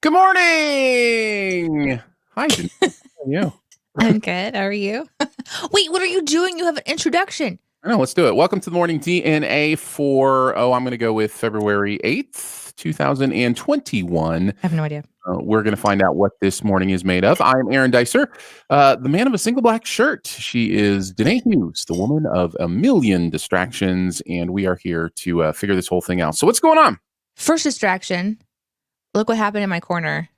Good morning. Hi, Denise. How are you? I'm good. How are you? Wait, what are you doing? You have an introduction. I know, let's do it. Welcome to the morning DNA for, I'm going to go with February 8th, 2021. I have no idea. We're going to find out what this morning is made of. I'm Aaron Dicer, the man of a single black shirt. She is Danae Hughes, the woman of a million distractions, and we are here to figure this whole thing out. So what's going on? First distraction. Look what happened in my corner.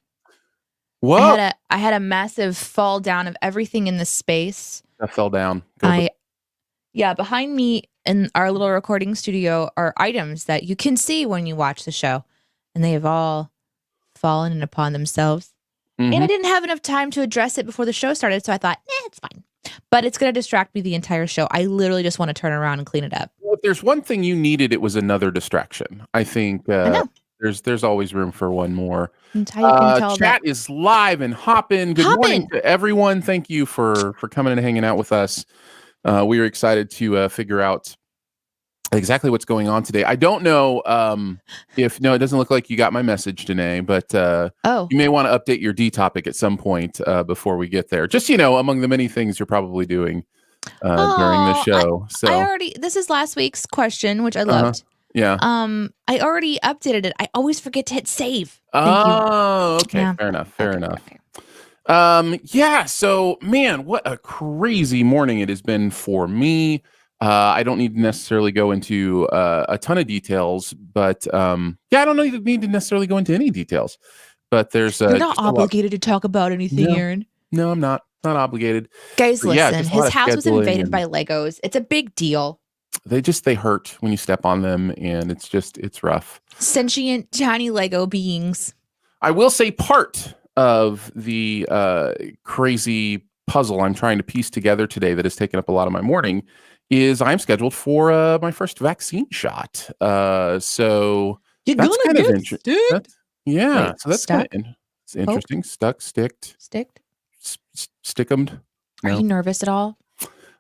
Whoa. I had a massive fall down of everything in the space. I fell down. Behind me in our little recording studio are items that you can see when you watch the show, and they have all fallen upon themselves. Mm-hmm. And I didn't have enough time to address it before the show started, so I thought, it's fine. But it's going to distract me the entire show. I literally just want to turn around and clean it up. Well, if there's one thing you needed, it was another distraction. I think I know. there's always room for one more. That's how you can tell chat is live and hopping. Good morning to everyone. Thank you for coming and hanging out with us. We are excited to figure out exactly what's going on today. I don't know it doesn't look like you got my message, Danae, but you may want to update your D topic at some point before we get there. Just, among the many things you're probably doing during the show. This is last week's question, which I loved. Yeah. I already updated it. I always forget to hit save. Okay. Yeah. Fair enough. Okay. So man, what a crazy morning it has been for me. I don't need to necessarily go into a ton of details, but I don't need to necessarily go into any details. But you're not obligated to talk about anything, Aaron. No, I'm not obligated. Guys, listen, his house was invaded by Legos. It's a big deal. They hurt when you step on them, and it's rough. Sentient tiny Lego beings. I will say part of the crazy puzzle I'm trying to piece together today that has taken up a lot of my morning is I'm scheduled for my first vaccine shot. So you're that's gonna kind of interesting. Yeah. Wait, so that's kind of interesting. Stuck, sticked, stickemed. Are you nervous at all?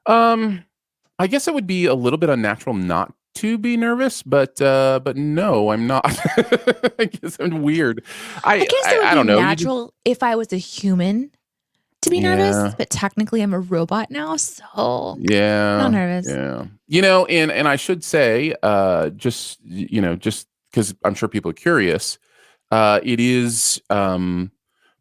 I guess it would be a little bit unnatural not to be nervous, but no, I'm not. I guess I'm weird. I guess it would be natural if I was a human to be nervous, but technically I'm a robot now, so yeah, I'm not nervous. Yeah, and I should say, just because I'm sure people are curious, it is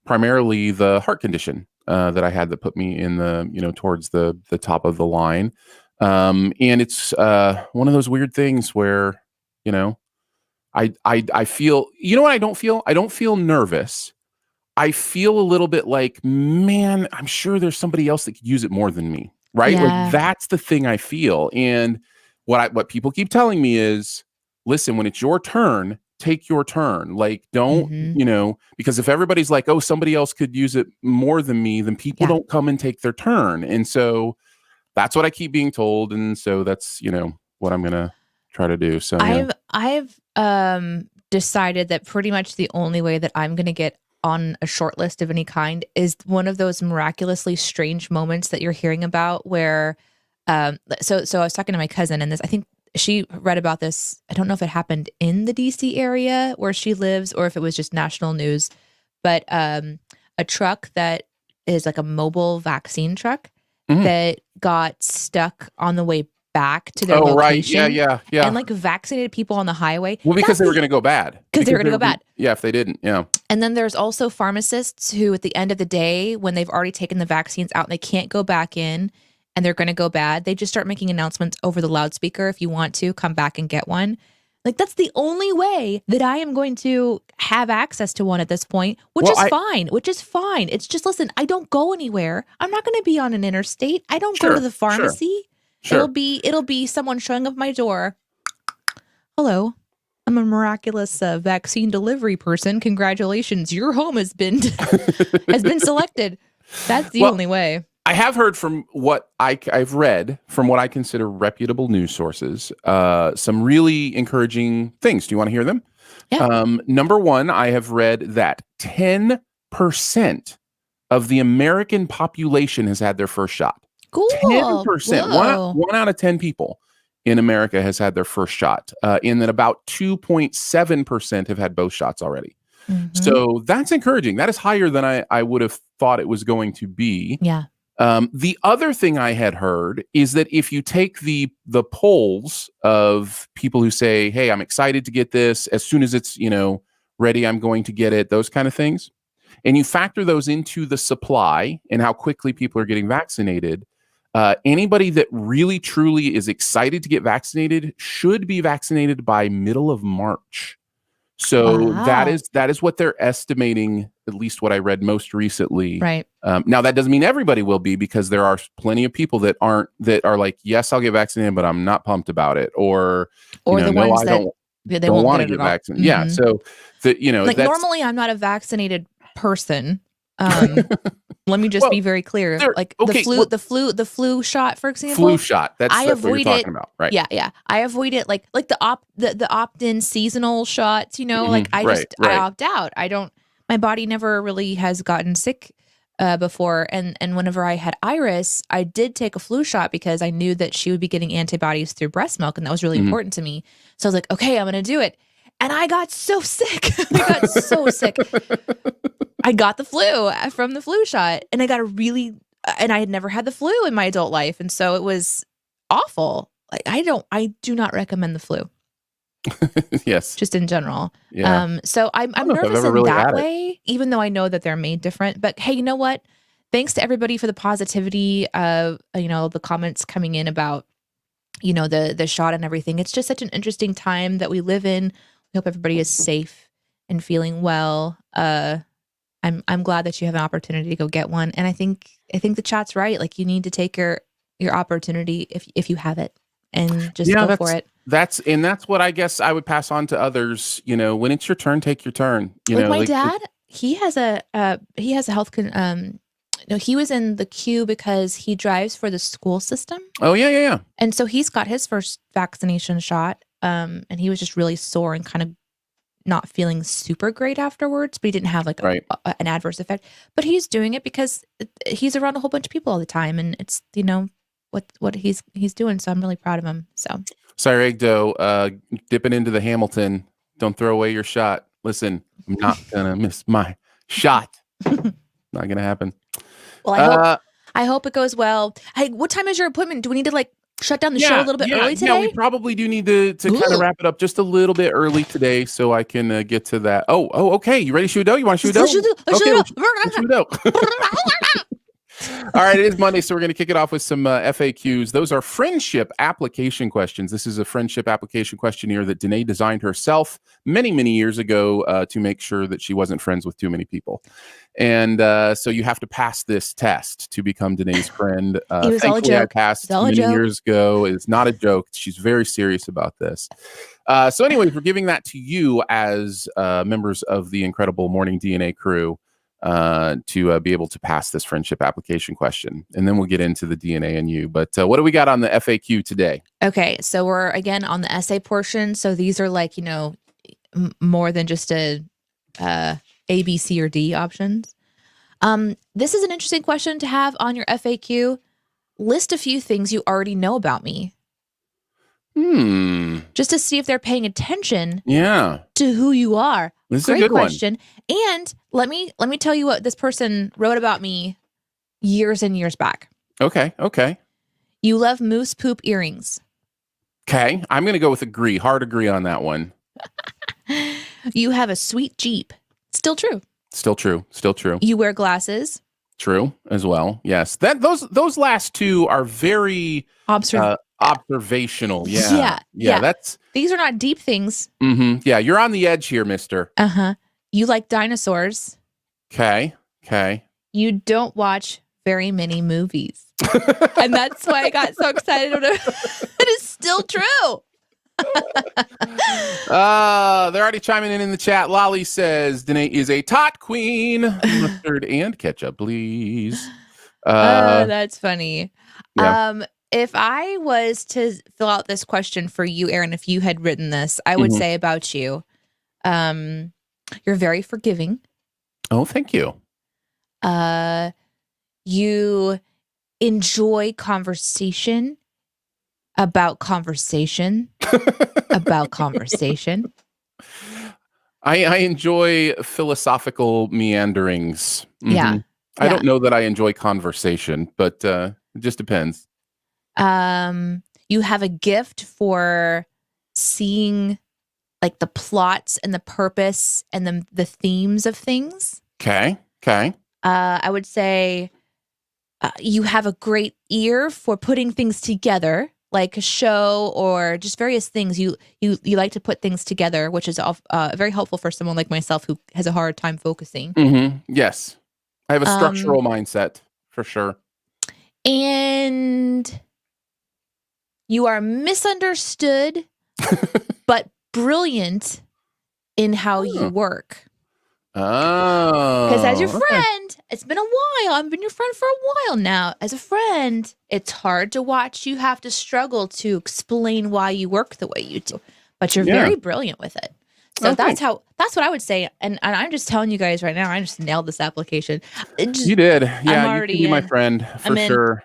primarily the heart condition that I had that put me in the towards the top of the line. And it's one of those weird things where, I feel, what I don't feel? I don't feel nervous. I feel a little bit like, man, I'm sure there's somebody else that could use it more than me. Right. Yeah. Like that's the thing I feel. And what people keep telling me is, listen, when it's your turn, take your turn. Like, don't, because if everybody's like, oh, somebody else could use it more than me, then people don't come and take their turn. And so that's what I keep being told. And so that's, what I'm going to try to do. So I've decided that pretty much the only way that I'm going to get on a short list of any kind is one of those miraculously strange moments that you're hearing about where, so I was talking to my cousin and I think she read about this. I don't know if it happened in the DC area where she lives or if it was just national news, but a truck that is like a mobile vaccine truck that got stuck on the way back to their location. Right. Yeah. And like vaccinated people on the highway. Well, because they were going to go bad. Because they were going to go bad. Yeah, if they didn't. Yeah. And then there's also pharmacists who at the end of the day, when they've already taken the vaccines out and they can't go back in and they're going to go bad, they just start making announcements over the loudspeaker. If you want to come back and get one. Like that's the only way that I am going to have access to one at this point, which is fine. It's just, listen, I don't go anywhere. I'm not going to be on an interstate. I don't go to the pharmacy. Sure. It'll be someone showing up at my door. Hello, I'm a miraculous vaccine delivery person. Congratulations, your home has been selected. That's the only way. I have heard from what I've read from what I consider reputable news sources, some really encouraging things. Do you want to hear them? Yeah. Number one, I have read that 10% of the American population has had their first shot. Cool. 10%. One out of 10 people in America has had their first shot, and then about 2.7% have had both shots already. So that's encouraging. That is higher than I would have thought it was going to be. Yeah. The other thing I had heard is that if you take the polls of people who say, "Hey, I'm excited to get this. As soon as it's, ready, I'm going to get it," those kind of things, and you factor those into the supply and how quickly people are getting vaccinated, anybody that really truly is excited to get vaccinated should be vaccinated by middle of March. So that Wow. is what they're estimating, at least what I read most recently. Right. Now that doesn't mean everybody will be, because there are plenty of people that are like, yes, I'll get vaccinated, but I'm not pumped about it, or the no, ones I that don't they don't won't want get to it at get all. vaccinated. Yeah, so Like, that's normally I'm not a vaccinated person. Let me just be very clear. Like the flu shot, for example. Flu shot. That's what you're talking about, right? Yeah. I avoid it like the opt-in seasonal shots, like I opt out. My body never really has gotten sick before. And whenever I had Iris, I did take a flu shot because I knew that she would be getting antibodies through breast milk, and that was really important to me. So I was like, okay, I'm gonna do it. And I got so sick. I got the flu from the flu shot, and and I had never had the flu in my adult life. And so it was awful. Like, I do not recommend the flu. Yes. Just in general. Yeah. So I'm nervous in that way, even though I know that they're made different. But hey, you know what? Thanks to everybody for the positivity of, the comments coming in about, the shot and everything. It's just such an interesting time that we live in. We hope everybody is safe and feeling well. I'm glad that you have an opportunity to go get one. And I think the chat's right. Like, you need to take your opportunity if you have it, and just go for it. That's what I guess I would pass on to others. When it's your turn, take your turn. My dad, he has a health he was in the queue because he drives for the school system. Oh yeah. And so he's got his first vaccination shot. And he was just really sore and kind of not feeling super great afterwards, but he didn't have like an adverse effect. But he's doing it because he's around a whole bunch of people all the time, and it's what he's doing. So I'm really proud of him. So sorry, Egdo, dipping into the Hamilton. Don't throw away your shot. Listen, I'm not gonna miss my shot. Not gonna happen. Well, I hope it goes well. Hey, what time is your appointment? Do we need to shut down the show a little bit early today? Yeah, we probably do need to kind of wrap it up just a little bit early today, so I can get to that. Oh, okay. You ready to shoot a dough? You want to shoot a dough? Let's shoot a dough. All right, it is Monday, so we're going to kick it off with some FAQs. Those are friendship application questions. This is a friendship application questionnaire that Danae designed herself many, many years ago to make sure that she wasn't friends with too many people. And so you have to pass this test to become Danae's friend. It was all a joke. I passed many years ago. It's not a joke. She's very serious about this. So anyways, we're giving that to you as members of the incredible Morning DNA crew to be able to pass this friendship application question. And then we'll get into the DNA and you. But what do we got on the FAQ today? Okay, so we're again on the essay portion. So these are more than just a B, C, or D options. This is an interesting question to have on your FAQ. List a few things you already know about me. Just to see if they're paying attention to who you are. This is a good question. And let me tell you what this person wrote about me years and years back. Okay. You love moose poop earrings. Okay. I'm going to go with agree. Hard agree on that one. You have a sweet Jeep. Still true. Still true. You wear glasses. True as well. Yes. Those last two are very observational. Yeah. These are not deep things. Mm-hmm. Yeah. You're on the edge here, mister. You like dinosaurs. Okay. You don't watch very many movies. And that's why I got so excited. It is still true. They're already chiming in the chat. Lolly says Danae is a tot queen. Mustard and ketchup, please. That's funny. Yeah. If I was to fill out this question for you, Aaron, if you had written this, I would say about you, you're very forgiving. Oh, thank you. You enjoy conversation about conversation about conversation. I enjoy philosophical meanderings. Yeah. I don't know that I enjoy conversation, but it just depends. You have a gift for seeing like the plots and the purpose and the themes of things. Okay. I would say you have a great ear for putting things together, like a show or just various things. You like to put things together, which is very helpful for someone like myself who has a hard time focusing. Yes, I have a structural mindset for sure. And you are misunderstood, but brilliant in how you work. Oh. Because as your friend, it's been a while. I've been your friend for a while now. As a friend, it's hard to watch you have to struggle to explain why you work the way you do. But you're very brilliant with it. So that's what I would say. And I'm just telling you guys right now, I just nailed this application. You did. Yeah, you can be my friend for sure.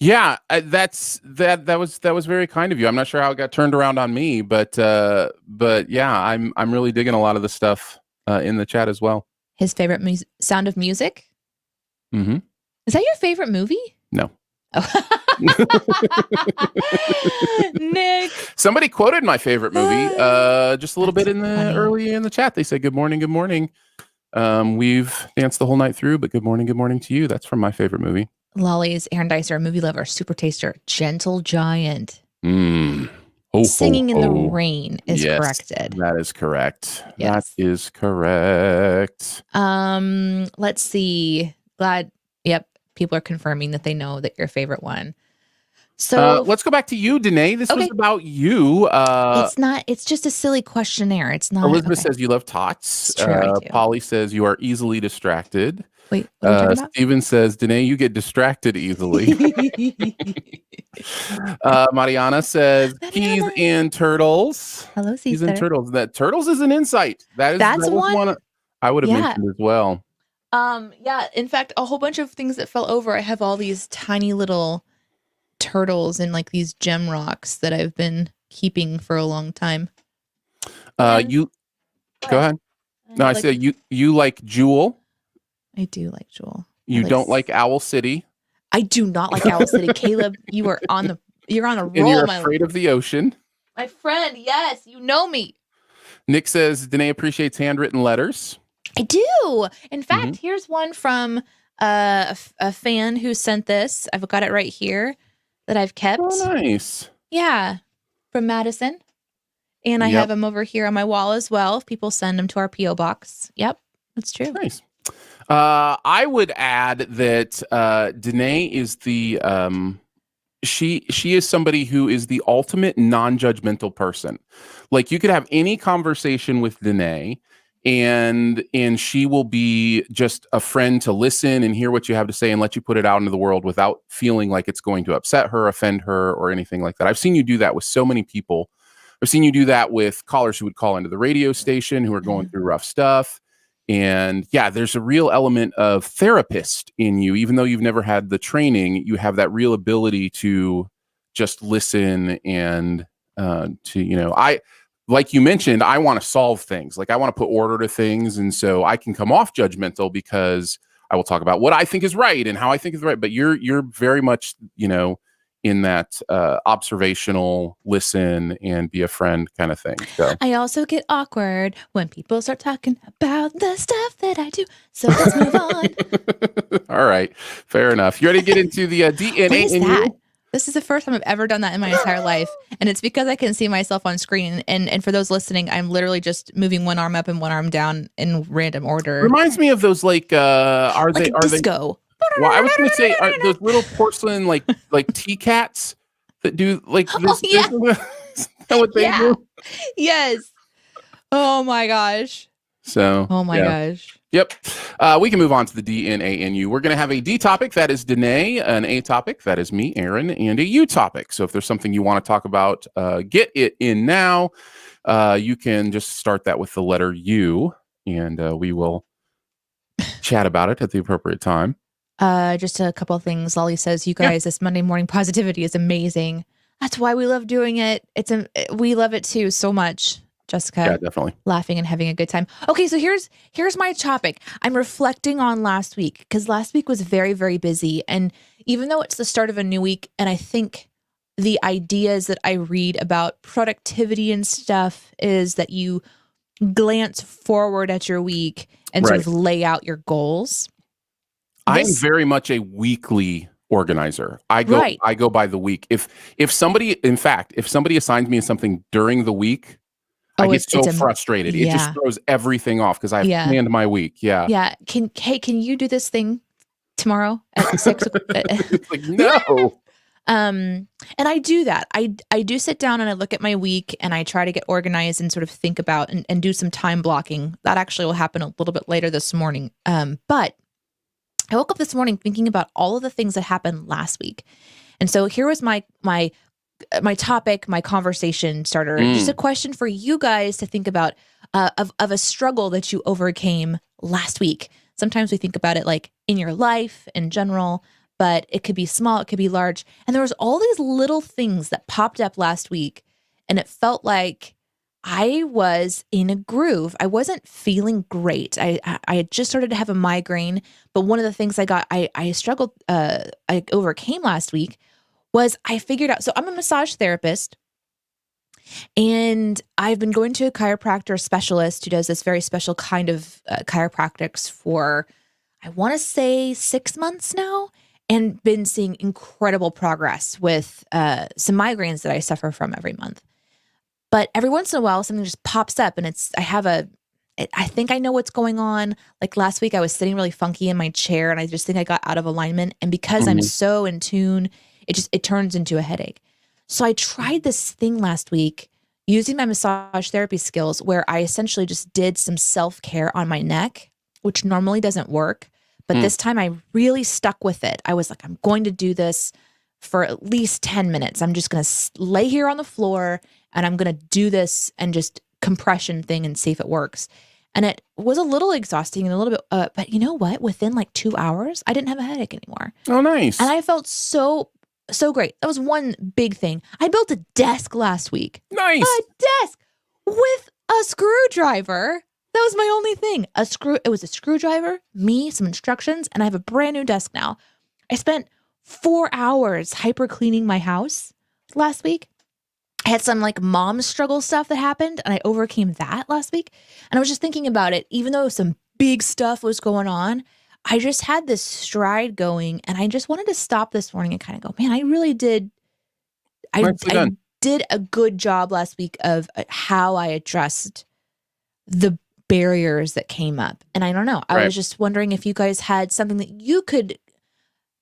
Yeah, that was very kind of you. I'm not sure how it got turned around on me, but yeah, I'm really digging a lot of the stuff in the chat as well. His favorite sound of music? Mm-hmm. Is that your favorite movie? No. Oh. Nick. Somebody quoted my favorite movie just a little bit early in the chat. They said, good morning. We've danced the whole night through, but good morning to you. That's from my favorite movie. Lolly's Aaron Dicer, movie lover, super taster, gentle giant. Singing in the Rain is corrected. That is correct. Yes. That is correct. Let's see. Yep. People are confirming that they know that your favorite one. So let's go back to you, Danae. This was about you. It's just a silly questionnaire. It's not. Elizabeth says you love tots. It's true, I do. Polly says you are easily distracted. Wait, what are you talking about? Steven says, Danae, you get distracted easily. Mariana says peas and turtles. Hello, peas and turtles. That turtles is an insight. That's one I would have mentioned as well. Yeah. In fact, a whole bunch of things that fell over. I have all these tiny little turtles and like these gem rocks that I've been keeping for a long time. You go ahead. No, I said you like Jewel. I do like Jewel. You don't like Owl City. I do not like Owl City. Caleb, you're on a roll. And you're afraid of the ocean. My friend, yes, you know me. Nick says Danae appreciates handwritten letters. I do. In fact, here's one from a fan who sent this. I've got it right here that I've kept. Oh, nice. Yeah, from Madison. And I have them over here on my wall as well. If people send them to our P.O. box. Yep, that's true. Nice. I would add that Danae is the she is somebody who is the ultimate non-judgmental person. Like you could have any conversation with Danae and she will be just a friend to listen and hear what you have to say and let you put it out into the world without feeling like it's going to upset her, offend her, or anything like that. I've seen you do that with so many people. I've seen you do that with callers who would call into the radio station who are going through rough stuff. And yeah, there's a real element of therapist in you. Even though you've never had the training, you have that real ability to just listen and like you mentioned, I want to solve things. Like I want to put order to things. And so I can come off judgmental because I will talk about what I think is right and how I think is right. But you're very much, in that observational listen and be a friend kind of thing. So I also get awkward when people start talking about the stuff that I do. So let's move on. All right. Fair enough. You ready to get into the DNA? What is that? This is the first time I've ever done that in my entire life. And it's because I can see myself on screen. And for those listening, I'm literally just moving one arm up and one arm down in random order. Reminds me of those are they disco. Well, I was going to say, are those little porcelain like tea cats that do like this? Oh, yeah. Is that what they do? Yes. Oh my gosh. So. Oh my gosh. Yep. We can move on to the DNA in you. We're going to have a D topic that is Danae, an A topic that is me, Aaron, and a U topic. So if there's something you want to talk about, get it in now. You can just start that with the letter U, and we will chat about it at the appropriate time. Just a couple of things. Lolly says, you guys, this Monday morning positivity is amazing. That's why we love doing it. We love it too so much. Jessica. Yeah, definitely. Laughing and having a good time. Okay, so here's my topic. I'm reflecting on last week because last week was very, very busy. And even though it's the start of a new week, and I think the ideas that I read about productivity and stuff is that you glance forward at your week and sort Right. of lay out your goals. I'm very much a weekly organizer. I go by the week. If somebody, in fact, if somebody assigns me something during the week, I Oh, get so it's a frustrated. It just yeah. throws everything off because I've Yeah. planned my week. Yeah. Yeah. Can you do this thing tomorrow at 6 o'clock? It's like, no. And I do that. I do sit down and I look at my week and I try to get organized and sort of think about and do some time blocking. That actually will happen a little bit later this morning. But I woke up this morning thinking about all of the things that happened last week. And so here was my topic, my conversation starter, just a question for you guys to think about of a struggle that you overcame last week. Sometimes we think about it like in your life in general, but it could be small, it could be large. And there was all these little things that popped up last week, and it felt like I was in a groove. I wasn't feeling great. I had just started to have a migraine, but one of the things I struggled, I overcame last week was I figured out, so I'm a massage therapist and I've been going to a chiropractor specialist who does this very special kind of chiropractics for, I want to say 6 months now, and been seeing incredible progress with some migraines that I suffer from every month. But every once in a while, something just pops up and I think I know what's going on. Like last week, I was sitting really funky in my chair and I just think I got out of alignment. And because I'm so in tune, it turns into a headache. So I tried this thing last week using my massage therapy skills where I essentially just did some self-care on my neck, which normally doesn't work. But this time I really stuck with it. I was like, I'm going to do this for at least 10 minutes. I'm just going to lay here on the floor and I'm going to do this and just compression thing and see if it works. And it was a little exhausting and a little bit, but you know what? Within like 2 hours, I didn't have a headache anymore. Oh, nice. And I felt so great. That was one big thing. I built a desk last week. Nice. A desk with a screwdriver. That was my only thing. It was a screwdriver, me, some instructions, and I have a brand new desk now. I spent 4 hours hyper cleaning my house last week. I had some like mom struggle stuff that happened and I overcame that last week. And I was just thinking about it, even though some big stuff was going on, I just had this stride going and I just wanted to stop this morning and kind of go, man, I really did. I did a good job last week of how I addressed the barriers that came up. And I don't know. I was just wondering if you guys had something that you could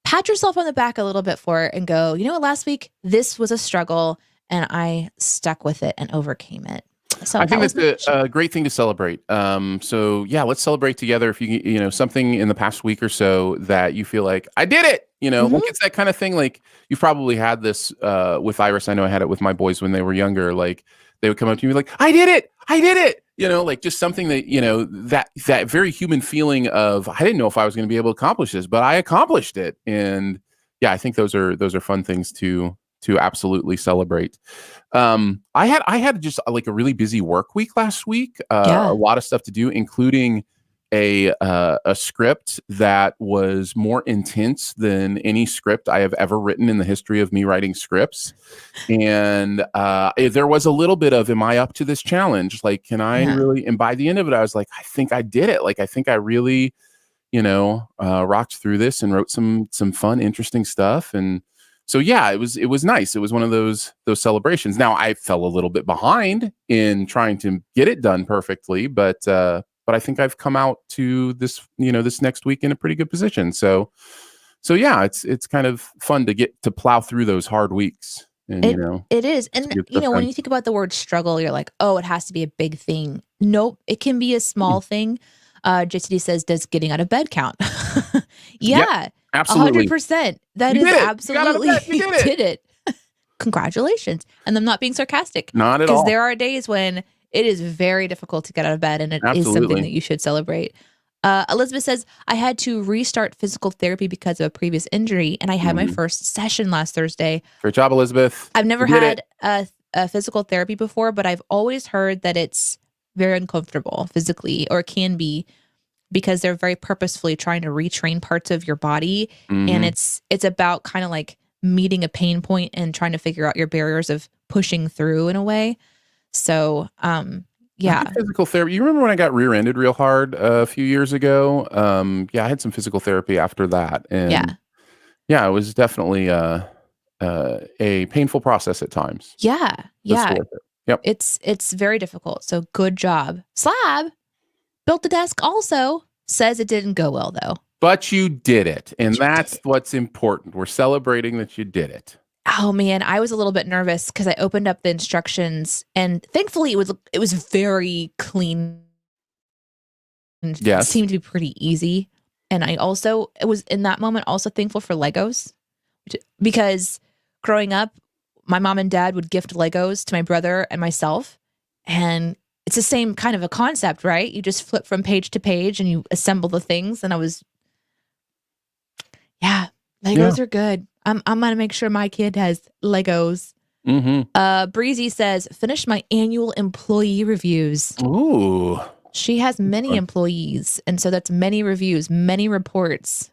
pat yourself on the back a little bit for and go, you know what, last week, this was a struggle and I stuck with it and overcame it. So I think that's a great thing to celebrate. So yeah, let's celebrate together. If you know, something in the past week or so that you feel like I did it, you know, like it's that kind of thing. Like you've probably had this with Iris. I know I had it with my boys when they were younger. Like they would come up to me like, I did it. You know, like just something that, you know, that very human feeling of, I didn't know if I was going to be able to accomplish this, but I accomplished it. And yeah, I think those are fun things to absolutely celebrate. I had just like a really busy work week last week. A lot of stuff to do, including a script that was more intense than any script I have ever written in the history of me writing scripts. And there was a little bit of, am I up to this challenge? Like, can I really? And by the end of it, I was like, I think I did it. Like, I think I really, you know, rocked through this and wrote some fun, interesting stuff. And so yeah, it was nice. It was one of those celebrations. Now I fell a little bit behind in trying to get it done perfectly, but I think I've come out to this, you know, this next week in a pretty good position. So yeah, it's kind of fun to get to plow through those hard weeks. And you know, it is. And you know, when you think about the word struggle, you're like, oh, it has to be a big thing. Nope, it can be a small thing. JCD says, does getting out of bed count? Yeah. Yep. Absolutely. 100%. That is absolutely, you did it. Congratulations. And I'm not being sarcastic. Not at all. Because there are days when it is very difficult to get out of bed and it is something that you should celebrate. Elizabeth says, I had to restart physical therapy because of a previous injury and I had my first session last Thursday. Great job, Elizabeth. I've never had a physical therapy before, but I've always heard that it's very uncomfortable physically, or it can be, because they're very purposefully trying to retrain parts of your body. And Mhm. it's about kind of like meeting a pain point and trying to figure out your barriers of pushing through in a way. So, I yeah, had physical therapy. You remember when I got rear-ended real hard a few years ago? Yeah, I had some physical therapy after that, and yeah, yeah, it was definitely a painful process at times. yeah, But yeah. still worth it. Yep. It's very difficult. So good job. Slab built the desk also. Says it didn't go well though. But you did it, But and you did that's it. what's important. We're celebrating that you did it. Oh man, I was a little bit nervous because I opened up the instructions and thankfully it was very clean and Yes. seemed to be pretty easy. And I also it was in that moment also thankful for Legos because growing up, my mom and dad would gift Legos to my brother and myself. And it's the same kind of a concept, right? You just flip from page to page and you assemble the things. And I was, yeah, Yeah. Legos are good. I'm gonna make sure my kid has Legos. Mhm. Breezy says, finish my annual employee reviews. Ooh. She has That's many fun. employees, and so that's many reviews, many reports.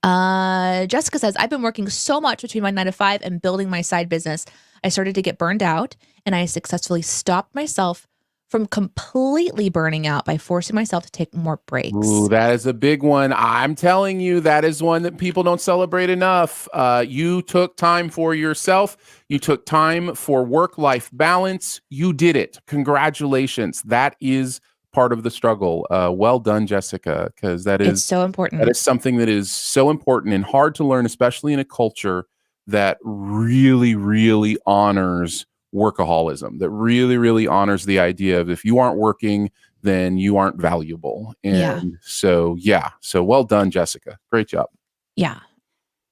Jessica says, I've been working so much between my 9 to 5 and building my side business. I started to get burned out, and I successfully stopped myself from completely burning out by forcing myself to take more Ooh, breaks. that is a big one. I'm telling you, that is one that people don't celebrate enough. You took time for yourself. You took time for work-life balance. You did it. Congratulations. That is part of the struggle. Well done, Jessica, because that It's is so that important. is something that is so important and hard to learn, especially in a culture that really, really honors workaholism, that really, really honors the idea of if you aren't working, then you aren't valuable. Yeah. And so, yeah. So well done, Jessica. Great job. Yeah.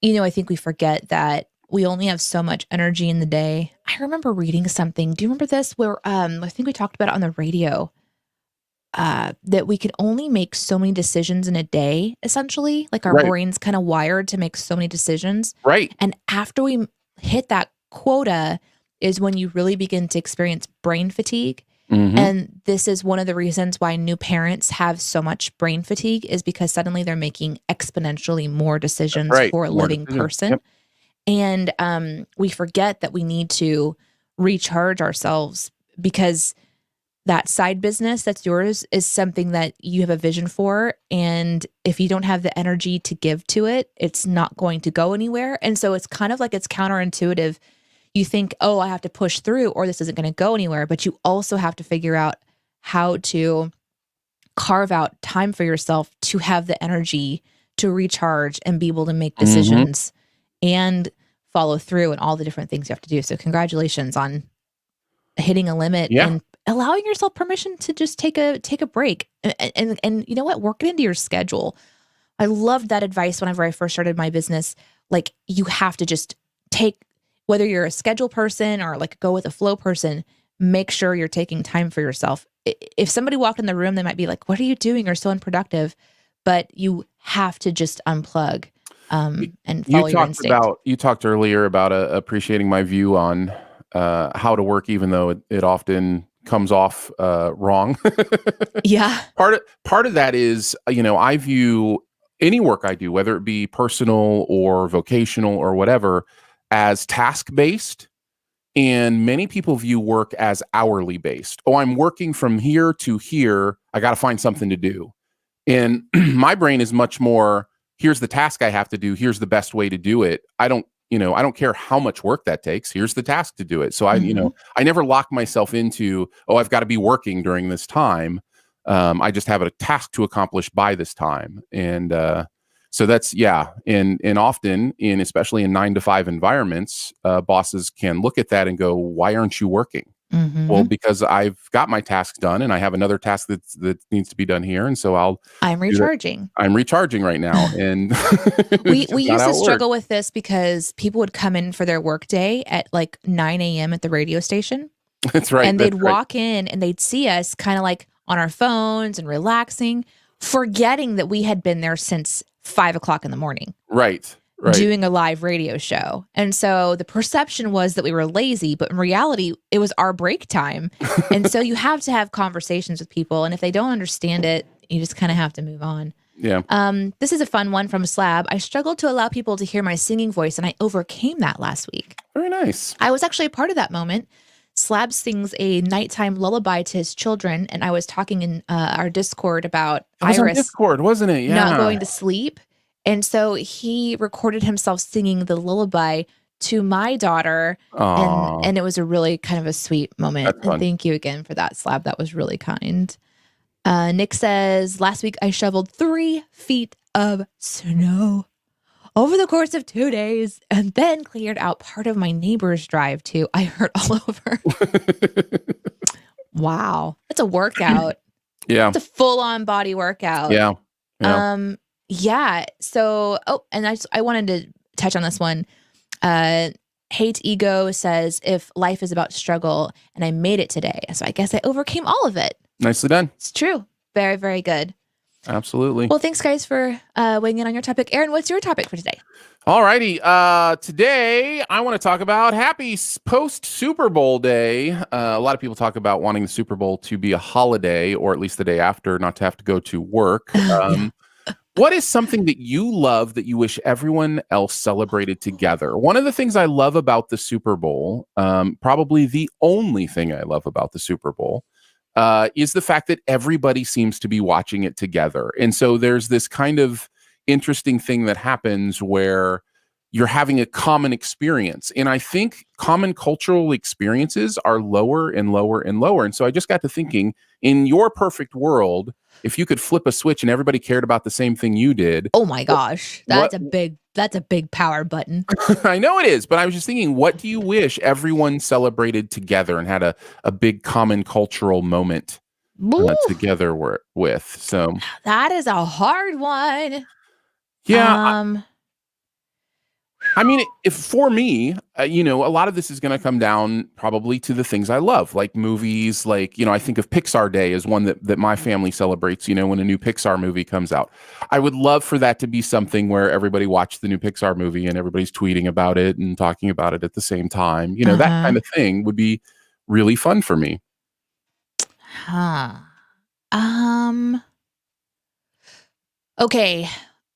I think we forget that we only have so much energy in the day. I remember reading something. Do you remember this? Where I think we talked about it on the radio. That we can only make so many decisions in a day, essentially. Like our Right. brain's kind of wired to make so many decisions. Right. And after we hit that quota is when you really begin to experience brain fatigue. Hmm. And this is one of the reasons why new parents have so much brain fatigue is because suddenly they're making exponentially more That's decisions right. for a More living decisions. person. Yep. And we forget that we need to recharge ourselves because that side business that's yours is something that you have a vision for. And if you don't have the energy to give to it, it's not going to go anywhere. And so it's kind of like it's counterintuitive. You think, oh, I have to push through or this isn't going to go anywhere. But you also have to figure out how to carve out time for yourself to have the energy to recharge and be able to make Hmm. decisions and follow through and all the different things you have to do. So congratulations on hitting a limit Yeah. and allowing yourself permission to just take a break and you know what, work it into your schedule. I loved that advice whenever I first started my business. Like you have to just take, whether you're a schedule person or like go with a flow person, make sure you're taking time for yourself. If somebody walked in the room, they might be like, what are you doing? You're so unproductive. But you have to just unplug Y- and You follow your talked instinct. about, you talked earlier about appreciating my view on how to work, even though it often comes off wrong. Yeah. Part of that is, I view any work I do, whether it be personal or vocational or whatever, as task based. And many people view work as hourly based. Oh, I'm working from here to here. I got to find something to do. And my brain is much more, here's the task I have to do. Here's the best way to do it. I don't care how much work that takes. Here's the task to do it. So Hmm. I never lock myself into, oh, I've got to be working during this time. I just have a task to accomplish by this time. And so that's, yeah. And often especially in 9 to 5 environments, bosses can look at that and go, why aren't you working? Well, Hmm. because I've got my tasks done and I have another task that needs to be done here. And so I'll I'm do that. recharging. I'm recharging right now. And We it's we just not used how to it works. struggle with this because people would come in for their workday at like 9 a.m. at the radio station, That's right. and they'd That's right. walk in and they'd see us kind of like on our phones and relaxing, forgetting that we had been there since 5 o'clock in the morning. Right. doing a live radio show. And so the perception was that we were lazy, but in reality, it was our break time. And so you have to have conversations with people. And if they don't understand it, you just kind of have to move on. Yeah. This is a fun one from Slab. I struggled to allow people to hear my singing voice, and I overcame that last week. Very nice. I was actually a part of that moment. Slab sings a nighttime lullaby to his children, and I was talking in our Discord about Iris. On Discord, wasn't it? Yeah. Not going to sleep. And so he recorded himself singing the lullaby to my daughter. And it was a really kind of a sweet moment. And thank you again for that, Slab. That was really kind. Nick says, last week I shoveled 3 feet of snow over the course of 2 days and then cleared out part of my neighbor's drive too. I hurt all over. Wow. That's a workout. Yeah. It's a full-on body workout. Yeah. Yeah. So, and I wanted to touch on this one. Hate Ego says, if life is about struggle and I made it today. So I guess I overcame all of it. Nicely done. It's true. Very, very good. Absolutely. Well, thanks guys for weighing in on your topic. Aaron, what's your topic for today? All righty. Today I want to talk about happy post Super Bowl day. A lot of people talk about wanting the Super Bowl to be a holiday, or at least the day after, not to have to go to work. What is something that you love that you wish everyone else celebrated together? One of the things I love about the Super Bowl, probably the only thing I love about the Super Bowl, is the fact that everybody seems to be watching it together. And so there's this kind of interesting thing that happens where you're having a common experience. And I think common cultural experiences are lower and lower and lower. And so I just got to thinking, in your perfect world, if you could flip a switch and everybody cared about the same thing you did. Oh my gosh. That's a big power button. I know it is, but I was just thinking, what do you wish everyone celebrated together and had a big common cultural moment together with? So that is a hard one. Yeah. I mean, if for me, a lot of this is going to come down probably to the things I love, like movies, like, I think of Pixar Day as one that my family celebrates, when a new Pixar movie comes out. I would love for that to be something where everybody watched the new Pixar movie and everybody's tweeting about it and talking about it at the same time. That kind of thing would be really fun for me. Okay.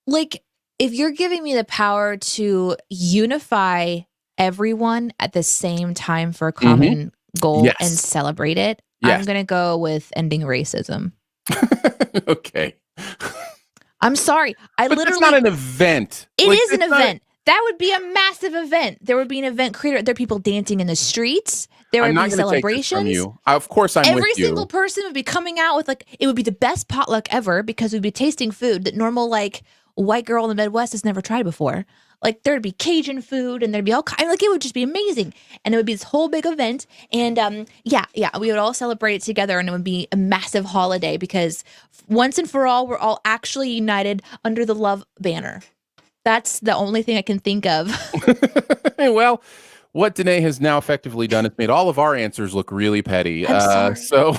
Like, if you're giving me the power to unify everyone at the same time for a common goal and celebrate it, I'm going to go with ending racism. Okay. I'm sorry. But it's not an event. It is an event. That would be a massive event. There would be an event created. There are people dancing in the streets. There would be celebrations. Take this from you. Of course, I'm with you. Every single person would be coming out with it would be the best potluck ever because we'd be tasting food that normal white girl in the Midwest has never tried before. There'd be Cajun food and there'd be all kinds. It would just be amazing. And it would be this whole big event. And we would all celebrate it together and it would be a massive holiday because once and for all, we're all actually united under the love banner. That's the only thing I can think of. Well, what Danae has now effectively done is made all of our answers look really petty. I'm sorry. So...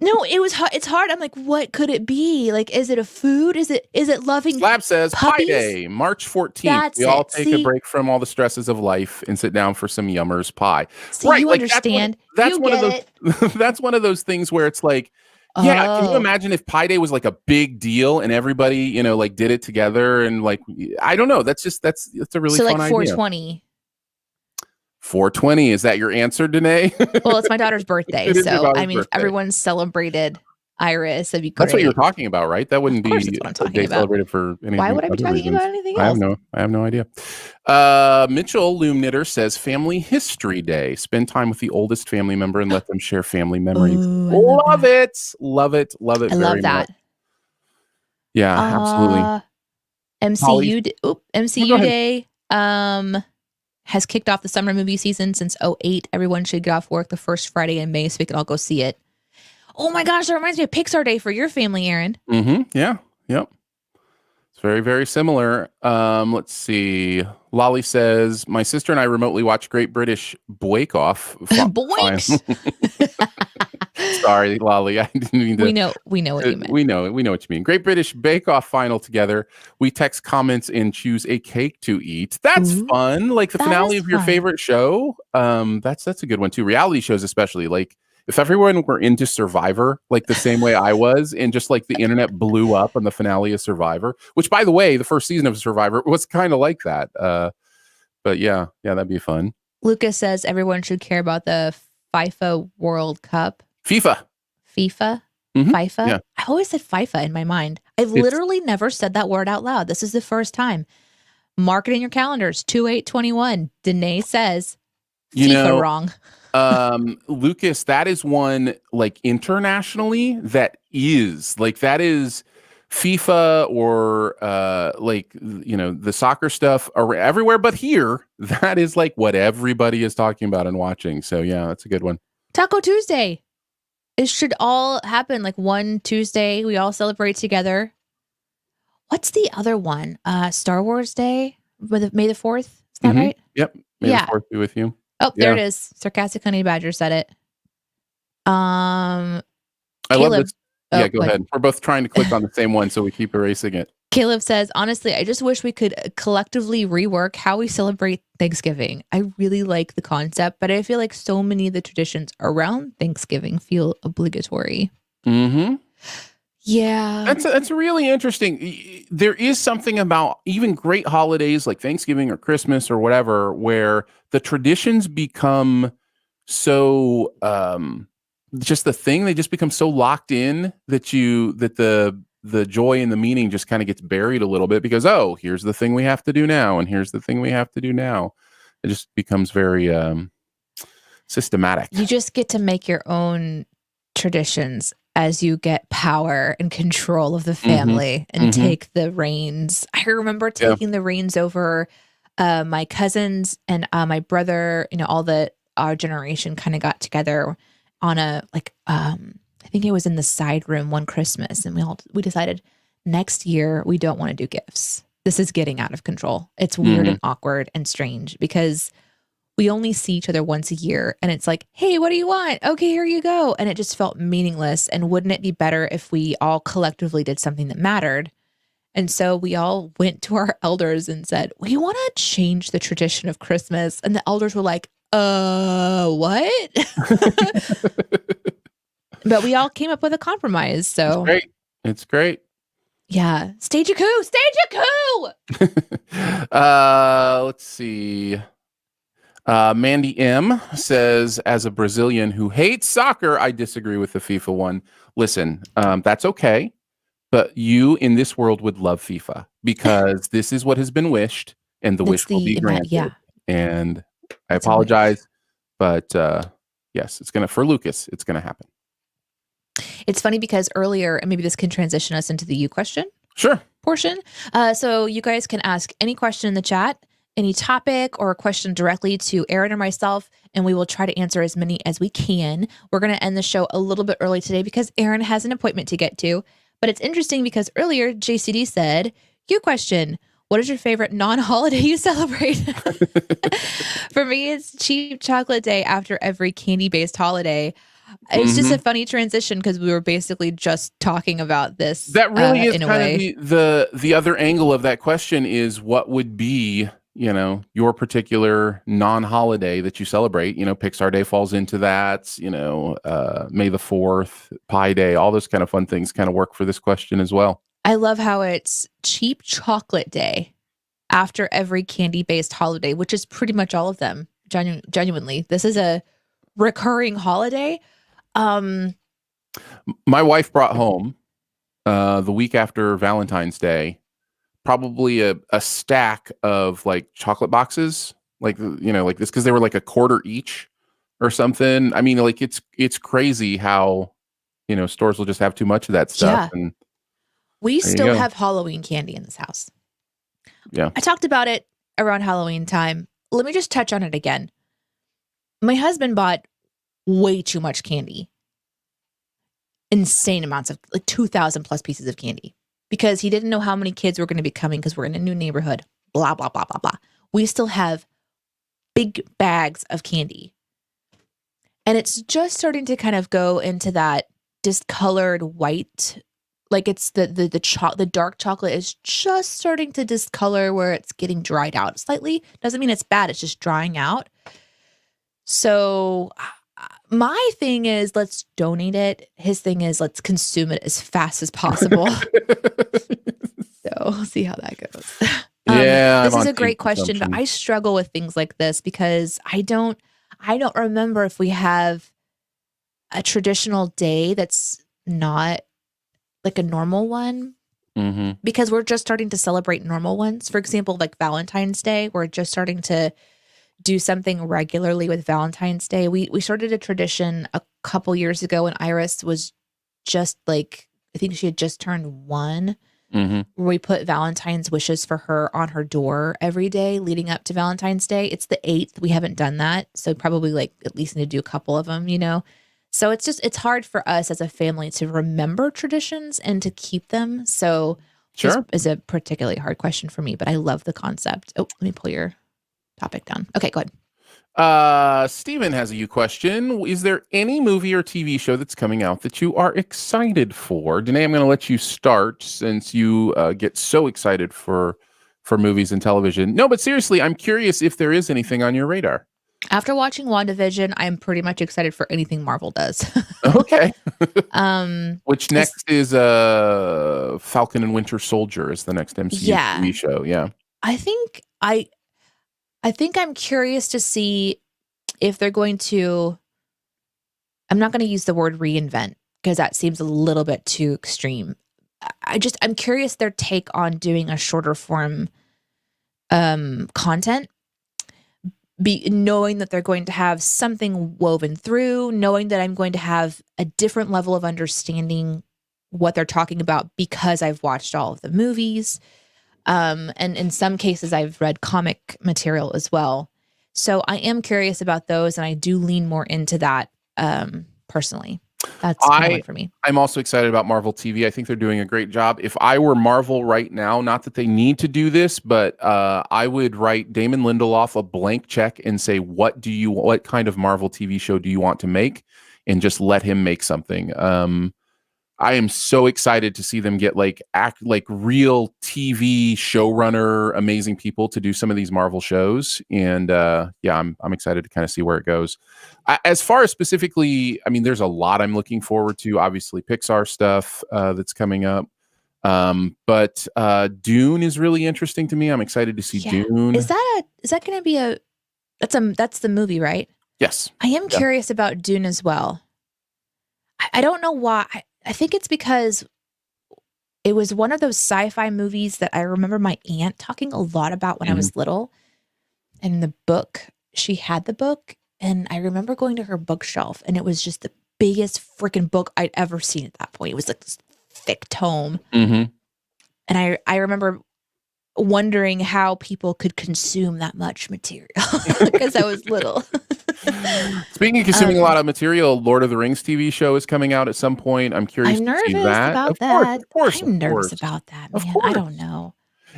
No, it's hard. I'm like, what could it be? Is it a food? Is it loving Slab says puppies? Pie Day, March 14th. We all take a break from all the stresses of life and sit down for some Yummers pie. See, right, you understand. That's one of those that's one of those things where it's like, can you imagine if Pie Day was a big deal and everybody, did it together and I don't know. That's a really fun idea. 420. 420, is that your answer, Danae? Well, it's my daughter's birthday, so if everyone celebrated Iris, that'd be great. That's what you're talking about, right? That wouldn't be a day celebrated for anything. Why would I be talking about anything else? I have no idea. Mitchell Loom Knitter says Family History Day. Spend time with the oldest family member and let them share family memories. Love it. Love it. Love it. I love that. Much. Yeah, absolutely. MCU Day. Has kicked off the summer movie season since 2008. Everyone should get off work the first Friday in May so we can all go see it. Oh my gosh, that reminds me of Pixar Day for your family, Aaron. Yeah. Yep. It's very, very similar. Let's see. Lolly says, my sister and I remotely watch Great British Bake Off. Boinks. Sorry, Lolly. I didn't mean to. We know what you meant. We know what you mean. Great British Bake Off final together. We text comments and choose a cake to eat. That's fun. Like the finale of your favorite show. That's a good one too. Reality shows, especially. Like if everyone were into Survivor, like the same way I was, and just like the internet blew up on the finale of Survivor, which by the way, the first season of Survivor was kind of like that. But yeah, that'd be fun. Lucas says everyone should care about the FIFA World Cup. FIFA. Mm-hmm. FIFA? Yeah. I always said FIFA in my mind. I've literally never said that word out loud. This is the first time. Mark it in your calendars. 2/8/21. Danae says FIFA wrong. Lucas, that is one like internationally that is FIFA or the soccer stuff everywhere but here. That is like what everybody is talking about and watching. So yeah, that's a good one. Taco Tuesday. It should all happen like one Tuesday. We all celebrate together. What's the other one? Star Wars Day with May the 4th. Is that right? Yep. May the 4th be with you. Oh, there it is. Sarcastic Honey Badger said it. I love this. Yeah, go ahead. We're both trying to click on the same one, so we keep erasing it. Caleb says, honestly, I just wish we could collectively rework how we celebrate Thanksgiving. I really like the concept, but I feel like so many of the traditions around Thanksgiving feel obligatory. Mm-hmm. Yeah. That's really interesting. There is something about even great holidays like Thanksgiving or Christmas or whatever, where the traditions become so just the thing, they just become so locked in that the joy and the meaning just kind of gets buried a little bit because, oh, here's the thing we have to do now. And here's the thing we have to do now. It just becomes very systematic. You just get to make your own traditions as you get power and control of the family and take the reins. I remember taking the reins over my cousins and my brother, all our generation kind of got together on a I think it was in the side room one Christmas, and we decided next year we don't want to do gifts. This is getting out of control. It's weird and awkward and strange because we only see each other once a year, and it's like, hey, what do you want? Okay, here you go. And it just felt meaningless. And wouldn't it be better if we all collectively did something that mattered? And so we all went to our elders and said, we want to change the tradition of Christmas. And the elders were like, what? But we all came up with a compromise. So it's great. Yeah. Stage a coup. Let's see. Mandy M says, as a Brazilian who hates soccer, I disagree with the FIFA one. Listen, that's okay. But you in this world would love FIFA because this is what has been wished and the wish will be granted. Yeah. And I apologize, but yes, for Lucas, it's going to happen. It's funny because earlier, and maybe this can transition us into the you question portion. So you guys can ask any question in the chat, any topic or a question directly to Aaron or myself, and we will try to answer as many as we can. We're going to end the show a little bit early today because Aaron has an appointment to get to. But it's interesting because earlier JCD said, you question, what is your favorite non-holiday you celebrate? For me, it's cheap chocolate day after every candy-based holiday. It's just a funny transition because we were basically just talking about this. That really is kind of the other angle of that question is what would be, your particular non-holiday that you celebrate. Pixar Day falls into that, May the 4th, Pi Day, all those kind of fun things kind of work for this question as well. I love how it's cheap chocolate day after every candy-based holiday, which is pretty much all of them. Genuinely, this is a recurring holiday. My wife brought home the week after Valentine's Day probably a stack of like chocolate boxes, like like this, because they were like a quarter each or something. I mean, like it's crazy how stores will just have too much of that stuff. Yeah. And we still have Halloween candy in this house. Yeah, I talked about it around Halloween time. Let me just touch on it again. My husband bought way too much candy. Insane amounts of like 2,000 plus pieces of candy because he didn't know how many kids were going to be coming because we're in a new neighborhood, blah, blah, blah, blah, blah. We still have big bags of candy. and it's just starting to kind of go into that discolored white. Like it's the dark chocolate is just starting to discolor where it's getting dried out slightly. Doesn't mean it's bad, it's just drying out. So my thing is let's donate it. His thing is let's consume it as fast as possible. So we'll see how that goes. Yeah, This is a great question, but I struggle with things like this because I don't remember if we have a traditional day that's not like a normal one. Mm-hmm. Because we're just starting to celebrate normal ones. For example, like Valentine's Day, we're just starting to do something regularly with Valentine's Day. We started a tradition a couple years ago when Iris was just like, I think she had just turned 1. Mm-hmm. Where we put Valentine's wishes for her on her door every day leading up to Valentine's Day. It's the 8th. We haven't done that. So probably like at least need to do a couple of them, So it's hard for us as a family to remember traditions and to keep them. So Sure. this is a particularly hard question for me, but I love the concept. Oh, let me pull your topic down. Okay, go ahead. Steven has a you question. Is there any movie or TV show that's coming out that you are excited for? Danae, I'm going to let you start since you get so excited for movies and television. No, but seriously, I'm curious if there is anything on your radar. After watching WandaVision, I'm pretty much excited for anything Marvel does. Okay. Which next is Falcon and Winter Soldier is the next MCU TV show. Yeah. I think I'm curious to see if they're going to, I'm not going to use the word reinvent because that seems a little bit too extreme. I'm curious their take on doing a shorter form content, knowing that they're going to have something woven through, knowing that I'm going to have a different level of understanding what they're talking about because I've watched all of the movies. And in some cases, I've read comic material as well. So I am curious about those, and I do lean more into that personally. That's kind of for me. I'm also excited about Marvel TV. I think they're doing a great job. If I were Marvel right now, not that they need to do this, but I would write Damon Lindelof a blank check and say, what kind of Marvel TV show do you want to make? And just let him make something. I am so excited to see them get like real TV showrunner, amazing people to do some of these Marvel shows. And I'm excited to kind of see where it goes. As far as specifically, I mean, there's a lot I'm looking forward to. Obviously, Pixar stuff that's coming up. But Dune is really interesting to me. I'm excited to see Dune. Is that going to be that's the movie, right? Yes. I am curious about Dune as well. I don't know why. I think it's because it was one of those sci-fi movies that I remember my aunt talking a lot about when I was little. And the book, she had the book, and I remember going to her bookshelf, and it was just the biggest freaking book I'd ever seen at that point. It was like this thick tome. Mm-hmm. And I remember wondering how people could consume that much material because I was little. Speaking of consuming a lot of material, Lord of the Rings TV show is coming out at some point. I'm curious to see that. About that. Of course, I'm nervous about that, man. I don't know.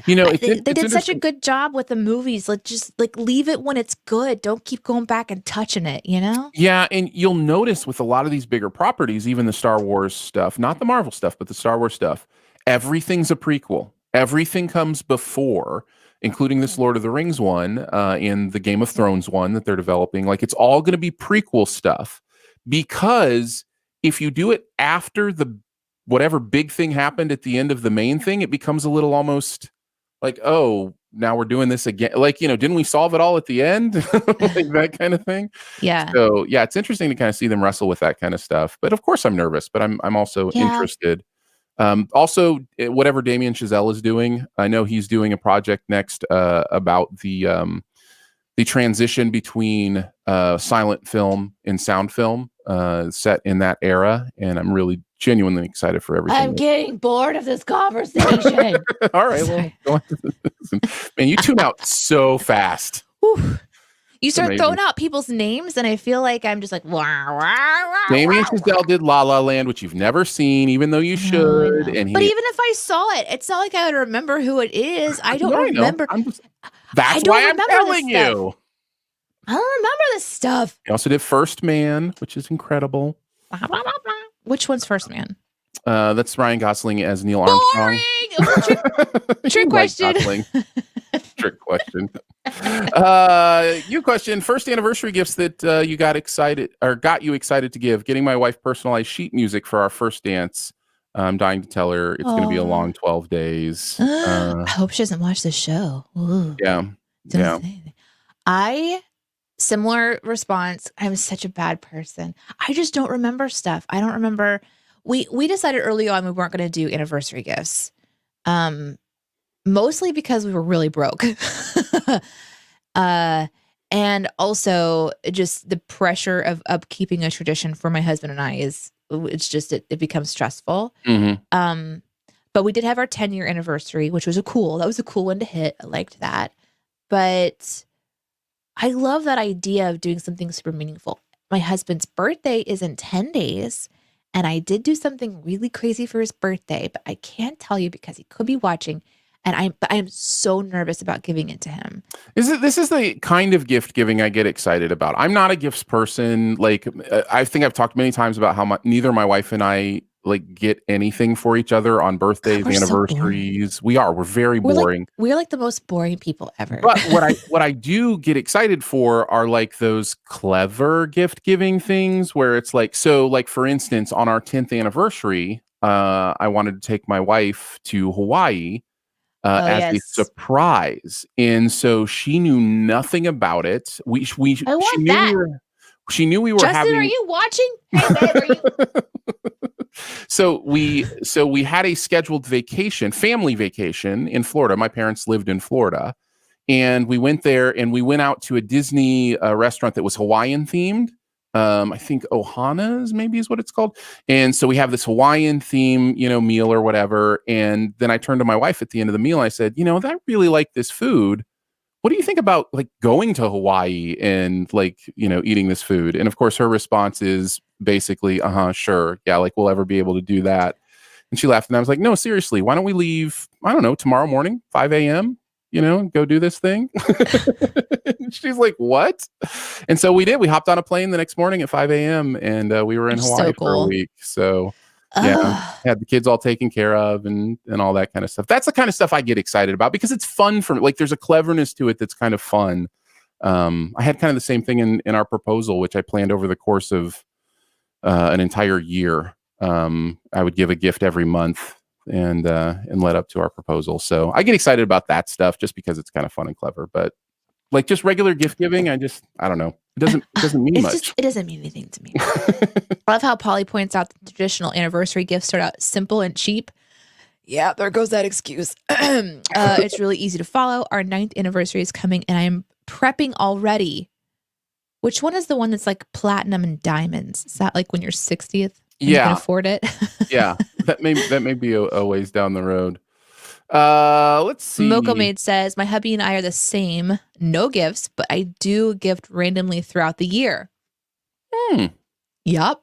They did such a good job with the movies. Just leave it when it's good. Don't keep going back and touching it, Yeah, and you'll notice with a lot of these bigger properties, even the Star Wars stuff, not the Marvel stuff, but the Star Wars stuff, everything's a prequel. Everything comes before, including this Lord of the Rings one and the Game of Thrones one that they're developing. Like, it's all going to be prequel stuff, because if you do it after whatever big thing happened at the end of the main thing, it becomes a little almost like, oh, now we're doing this again. Like, didn't we solve it all at the end? Like that kind of thing. Yeah. So yeah, it's interesting to kind of see them wrestle with that kind of stuff. But of course I'm nervous, but I'm also interested. Also, whatever Damien Chazelle is doing, I know he's doing a project next about the transition between silent film and sound film set in that era, and I'm really genuinely excited for everything. I'm getting bored of this conversation. All right, well, go on. Man, you tune out so fast. Whew. You start throwing out people's names, and I feel like I'm just like, wah, wah, wah, Damien Chazelle did La La Land, which you've never seen, even though you should. But even if I saw it, it's not like I would remember who it is. I don't remember. That's why I'm telling you. I don't remember this stuff. He also did First Man, which is incredible. Which one's First Man? That's Ryan Gosling as Neil Armstrong. Trick question. Trick question. You question first anniversary gifts that you got you excited to give. Getting my wife personalized sheet music for our first dance. I'm dying to tell her it's going to be a long 12 days. I hope she doesn't watch the show. Ooh. Yeah. Similar response. I'm such a bad person. I just don't remember stuff. I don't remember. We decided early on we weren't going to do anniversary gifts. Mostly because we were really broke. And also just the pressure of upkeeping a tradition for my husband and I it becomes stressful. Mm-hmm. But we did have our 10-year anniversary, which was that was a cool one to hit. I liked that. But I love that idea of doing something super meaningful. My husband's birthday is in 10 days. And I did do something really crazy for his birthday, but I can't tell you because he could be watching. And I am so nervous about giving it to him. This is the kind of gift giving I get excited about. I'm not a gifts person. Like I think I've talked many times about how neither my wife and I like get anything for each other on birthdays, anniversaries. We're very boring. We're like the most boring people ever. But what I do get excited for are like those clever gift giving things where it's like, so like for instance, on our 10th anniversary, I wanted to take my wife to Hawaii. As a surprise, and so she knew nothing about it. She knew we were Justin, having. Are you watching? Hey, babe, are you? So we had a scheduled family vacation in Florida. My parents lived in Florida, and we went there and we went out to a Disney restaurant that was Hawaiian themed. I think Ohana's maybe is what it's called. And so we have this Hawaiian theme, meal or whatever. And then I turned to my wife at the end of the meal and I said, I really like this food. What do you think about like going to Hawaii and like, eating this food? And of course her response is basically, sure. Yeah. Like we'll ever be able to do that. And she laughed and I was like, no, seriously, why don't we leave? I don't know, tomorrow morning, 5 a.m., go do this thing. She's like, what? And so we did. We hopped on a plane the next morning at 5 a.m. and we were in Hawaii for a week. So had the kids all taken care of and all that kind of stuff. That's the kind of stuff I get excited about because it's fun for me. Like there's a cleverness to it that's kind of fun. I had kind of the same thing in our proposal, which I planned over the course of an entire year. I would give a gift every month and led up to our proposal. So I get excited about that stuff just because it's kind of fun and clever. But like just regular gift giving, I don't know. It doesn't mean much. It doesn't mean anything to me. I love how Polly points out the traditional anniversary gifts start out simple and cheap. Yeah, there goes that excuse. It's really easy to follow. Our 9th anniversary is coming and I am prepping already. Which one is the one that's like platinum and diamonds? Is that like when you're 60th? You can afford it. Yeah, that may be a ways down the road. Let's see. Mocha Maid says, my hubby and I are the same. No gifts, but I do gift randomly throughout the year. Yep.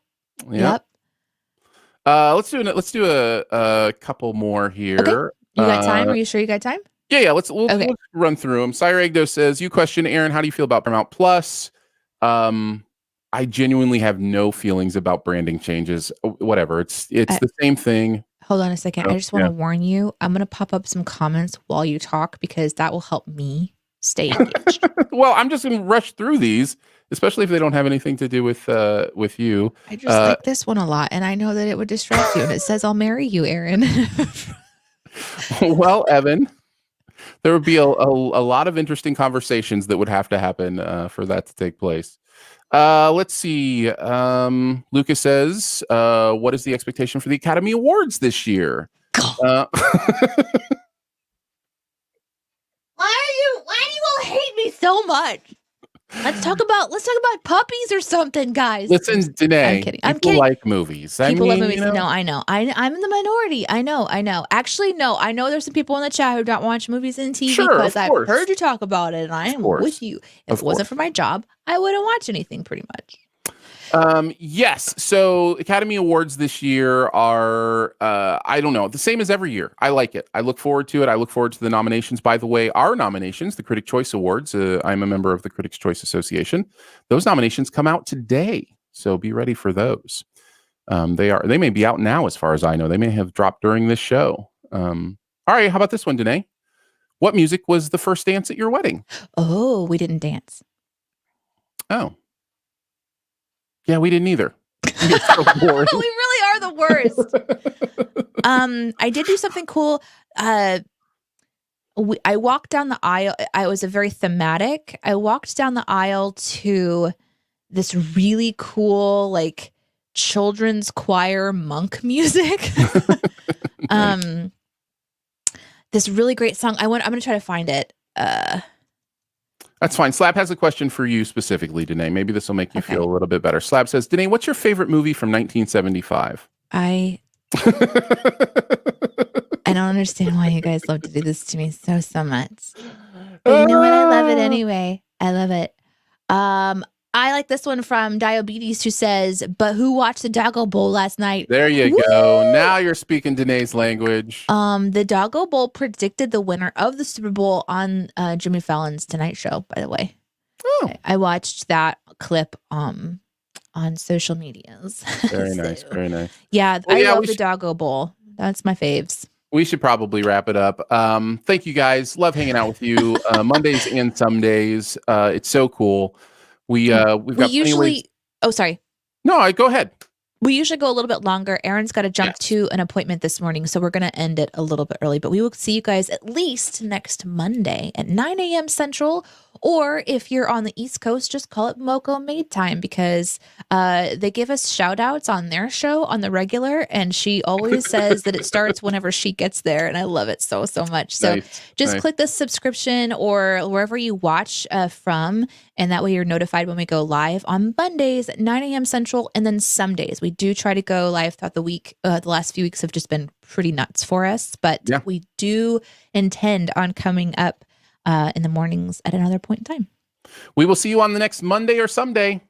Let's do a couple more here. Okay. You got time? Are you sure you got time? Yeah. Let's run through them. Sire Egdo says, you question, Aaron, how do you feel about Paramount Plus? I genuinely have no feelings about branding changes. Whatever. It's the same thing. Hold on a second. I just want to warn you. I'm going to pop up some comments while you talk because that will help me stay engaged. Well, I'm just going to rush through these, especially if they don't have anything to do with you. I just like this one a lot, and I know that it would distract you. And it says, "I'll marry you, Aaron." Well, Evan, there would be a lot of interesting conversations that would have to happen for that to take place. Let's see. Lucas says, what is the expectation for the Academy Awards this year? Why do you all hate me so much? Let's talk about puppies or something, guys. Listen, Danae, I'm kidding. People like movies. People love movies. No, I know. I'm in the minority. I know. Actually, no. I know there's some people in the chat who don't watch movies and TV because I've heard you talk about it, and I am with you. If it wasn't for my job, I wouldn't watch anything pretty much. Yes. So Academy Awards this year are, I don't know, the same as every year. I like it. I look forward to it. I look forward to the nominations. By the way, our nominations, the Critic Choice Awards, I'm a member of the Critics' Choice Association. Those nominations come out today. So be ready for those. They may be out now, as far as I know. They may have dropped during this show. All right. How about this one, Danae? What music was the first dance at your wedding? Oh, we didn't dance. Oh. Yeah, we didn't either. You're so boring. We really are the worst. I did do something cool. I walked down the aisle. I was a very thematic. I walked down the aisle to this really cool, like, children's choir monk music. Nice. This really great song. I'm going to try to find it. That's fine. Slab has a question for you specifically, Danae. Maybe this will make you feel a little bit better. Slab says, Danae, what's your favorite movie from 1975? I don't understand why you guys love to do this to me so much. But you know what? I love it anyway. I love it. I like this one from Diabetes, who says, but who watched the Doggo Bowl last night? There you go. Now you're speaking Danae's language. The Doggo Bowl predicted the winner of the Super Bowl on Jimmy Fallon's Tonight Show, by the way. Oh. I watched that clip on social medias. Very nice. Very nice. Yeah, I love the Doggo Bowl. That's my faves. We should probably wrap it up. Thank you guys. Love hanging out with you Mondays and some days. It's so cool. We've got usually. Oh, sorry. No, go ahead. We usually go a little bit longer. Aaron's got to jump to an appointment this morning, so we're going to end it a little bit early. But we will see you guys at least next Monday at 9 a.m. Central. Or if you're on the East Coast, just call it Moco Made Time, because they give us shout outs on their show on the regular. And she always says that it starts whenever she gets there. And I love it so much. So just click the subscription or wherever you watch from. And that way you're notified when we go live on Mondays at 9 a.m. Central. And then some days we do try to go live throughout the week. The last few weeks have just been pretty nuts for us. But we do intend on coming up in the mornings at another point in time. We will see you on the next Monday or someday.